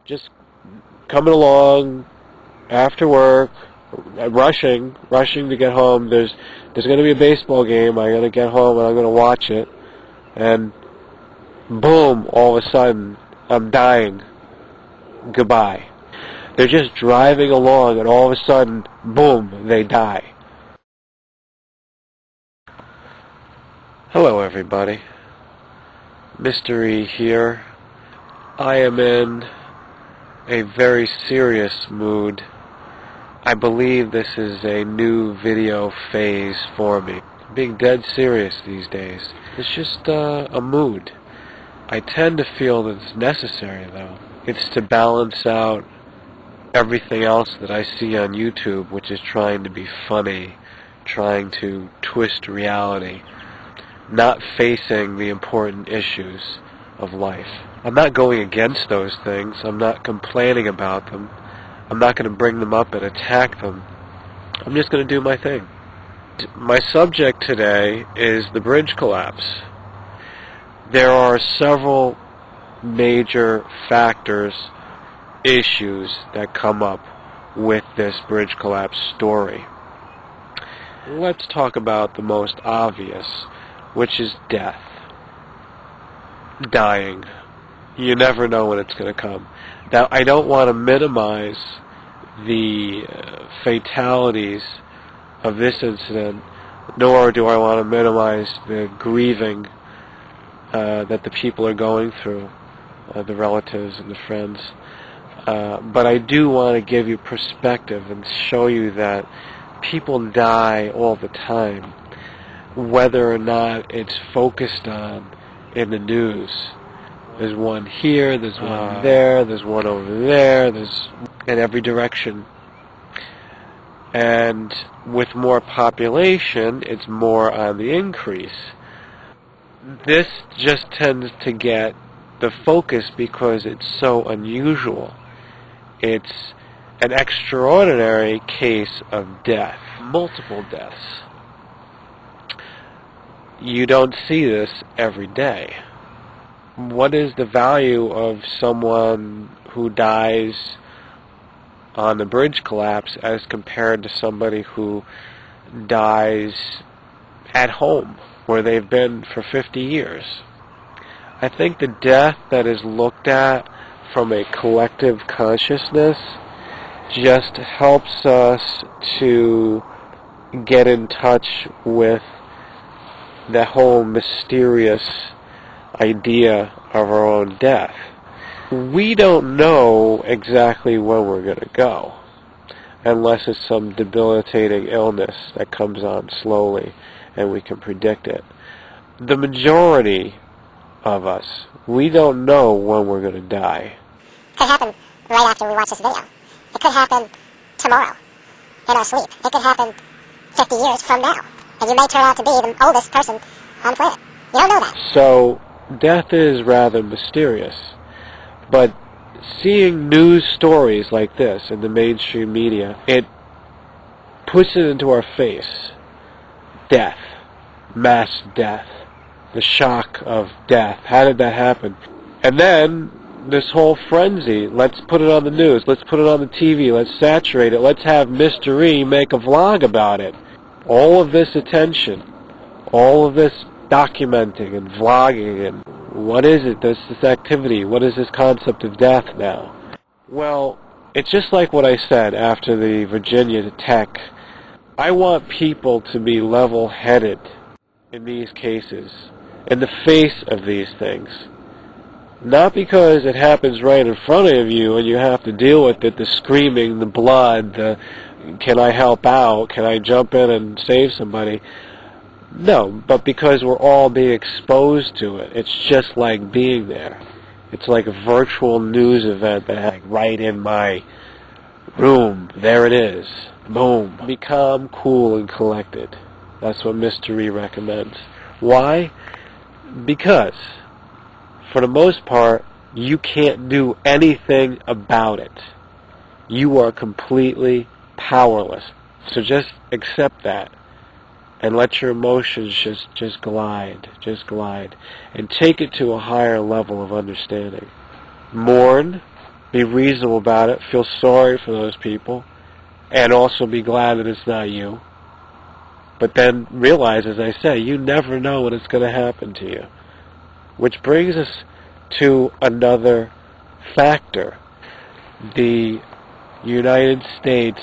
just coming along after work, rushing to get home. There's going to be a baseball game. I'm going to get home and I'm going to watch it. And boom, all of a sudden, I'm dying. Goodbye. They're just driving along and all of a sudden, boom, they die. Hello everybody. Mystery here. I am in a very serious mood. I believe this is a new video phase for me. Being dead serious these days. It's just a mood. I tend to feel that it's necessary though. It's to balance out everything else that I see on YouTube, which is trying to be funny, trying to twist reality, not facing the important issues of life. I'm not going against those things. I'm not complaining about them. I'm not going to bring them up and attack them. I'm just going to do my thing. My subject today is the bridge collapse. There are several major factors, issues that come up with this bridge collapse story. Let's talk about the most obvious, which is death. Dying. You never know when it's going to come. Now, I don't want to minimize the fatalities of this incident, nor do I want to minimize the grieving that the people are going through, the relatives and the friends. But I do want to give you perspective and show you that people die all the time, whether or not it's focused on in the news. There's one here, there's one there, there's one over there, there's in every direction. And with more population, it's more on the increase. This just tends to get the focus because it's so unusual. It's an extraordinary case of death, multiple deaths. You don't see this every day. What is the value of someone who dies on the bridge collapse as compared to somebody who dies at home where they've been for 50 years? I think the death that is looked at from a collective consciousness just helps us to get in touch with the whole mysterious idea of our own death. We don't know exactly when we're going to go, unless it's some debilitating illness that comes on slowly and we can predict it. The majority of us, we don't know when we're going to die. It could happen right after we watch this video. It could happen tomorrow, in our sleep. It could happen 50 years from now. And you may turn out to be the oldest person on the planet. You don't know that. So, death is rather mysterious. But seeing news stories like this in the mainstream media, it puts it into our face. Death. Mass death. The shock of death. How did that happen? And then, this whole frenzy, let's put it on the news, let's put it on the TV, let's saturate it, let's have Mystery make a vlog about it. All of this attention, all of this documenting and vlogging, and what is it, this activity, what is this concept of death now? Well, it's just like what I said after the Virginia Tech. I want people to be level-headed in these cases, in the face of these things. Not because it happens right in front of you and you have to deal with it, the screaming, the blood, the can I help out, can I jump in and save somebody? No, but because we're all being exposed to it. It's just like being there. It's like a virtual news event that happened right in my room. There it is. Boom. Be calm, cool, and collected. That's what Mystery recommends. Why? Because for the most part, you can't do anything about it. You are completely powerless. So just accept that and let your emotions just glide, and take it to a higher level of understanding. Mourn, be reasonable about it, feel sorry for those people, and also be glad that it's not you. But then realize, as I say, you never know when it's going to happen to you. Which brings us to another factor. The United States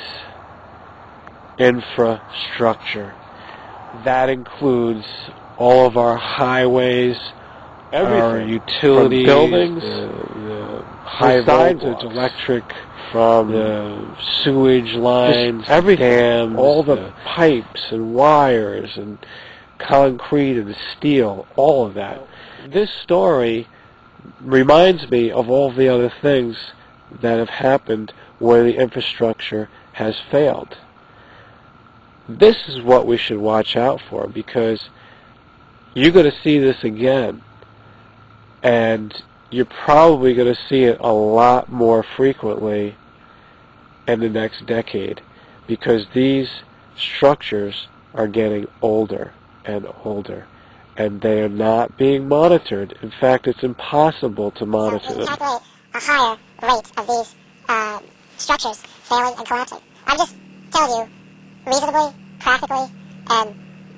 infrastructure. That includes all of our highways, everything, our utilities, from buildings, the high voltage electric, from the sewage lines, everything, dams, all the pipes and wires and concrete and steel, all of that. This story reminds me of all the other things that have happened where the infrastructure has failed. This is what we should watch out for, because you're going to see this again, and you're probably going to see it a lot more frequently in the next decade, because these structures are getting older and older, and they are not being monitored. In fact, it's impossible to monitor them. Calculate a higher rate of these structures failing and collapsing. I'm just telling you, reasonably, practically, and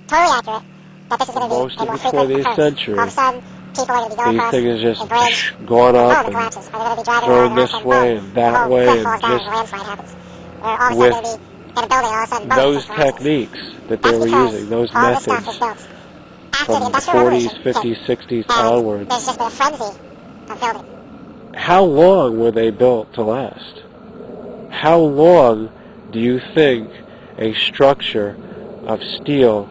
totally accurate, that this is going to be a more frequent occurrence. All of a sudden, people are going to be going across these things just a bridge, going up and collapses. They're going to be driving going around, this way and that way, and falls down, just and a landslide happens. Or all of a sudden, going to be in a building, all of a sudden, those techniques that they were using, those methods, from the 40s, 50s, 60s onwards. There's just been a frenzy of building. How long were they built to last? How long do you think a structure of steel,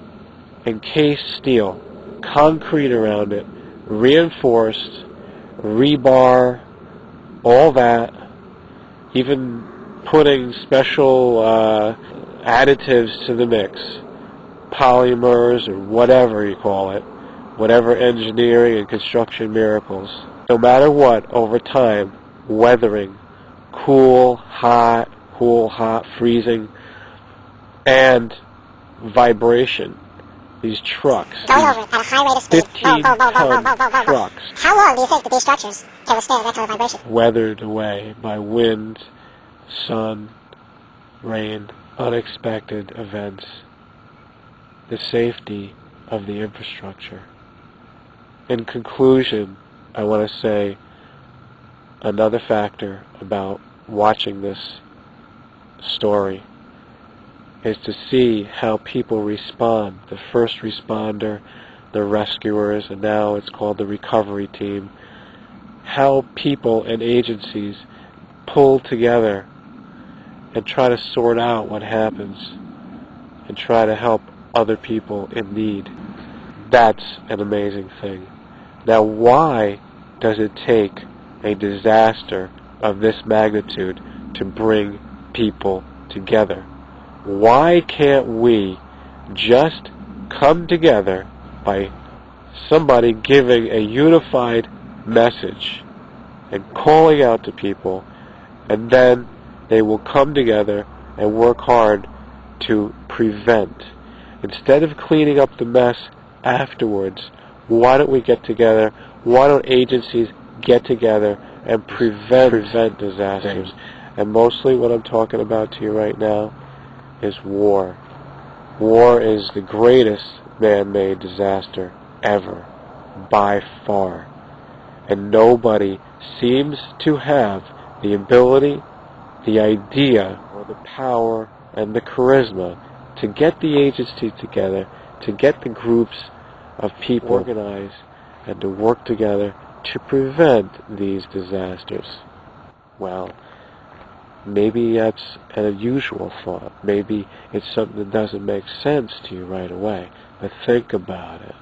encased steel, concrete around it, reinforced, rebar, all that, even putting special additives to the mix, polymers or whatever you call it, whatever engineering and construction miracles, no matter what, over time, weathering, cool, hot, freezing, and vibration. These trucks, going over it at a high rate of speed. 15-ton trucks. How long do you think that these structures can withstand that kind of vibration? Weathered away by wind, sun, rain, unexpected events. The safety of the infrastructure. In conclusion, I want to say another factor about watching this story is to see how people respond. The first responder, the rescuers, and now it's called the recovery team. How people and agencies pull together and try to sort out what happens and try to help other people in need. That's an amazing thing. Now, why does it take a disaster of this magnitude to bring people together? Why can't we just come together by somebody giving a unified message and calling out to people, and then they will come together and work hard to prevent? Instead of cleaning up the mess afterwards, why don't we get together? Why don't agencies get together and prevent disasters? And mostly what I'm talking about to you right now is war. War is the greatest man-made disaster ever, by far. And nobody seems to have the ability, the idea, or the power and the charisma to get the agencies together, to get the groups of people organized, and to work together to prevent these disasters. Well, maybe that's an unusual thought. Maybe it's something that doesn't make sense to you right away. But think about it.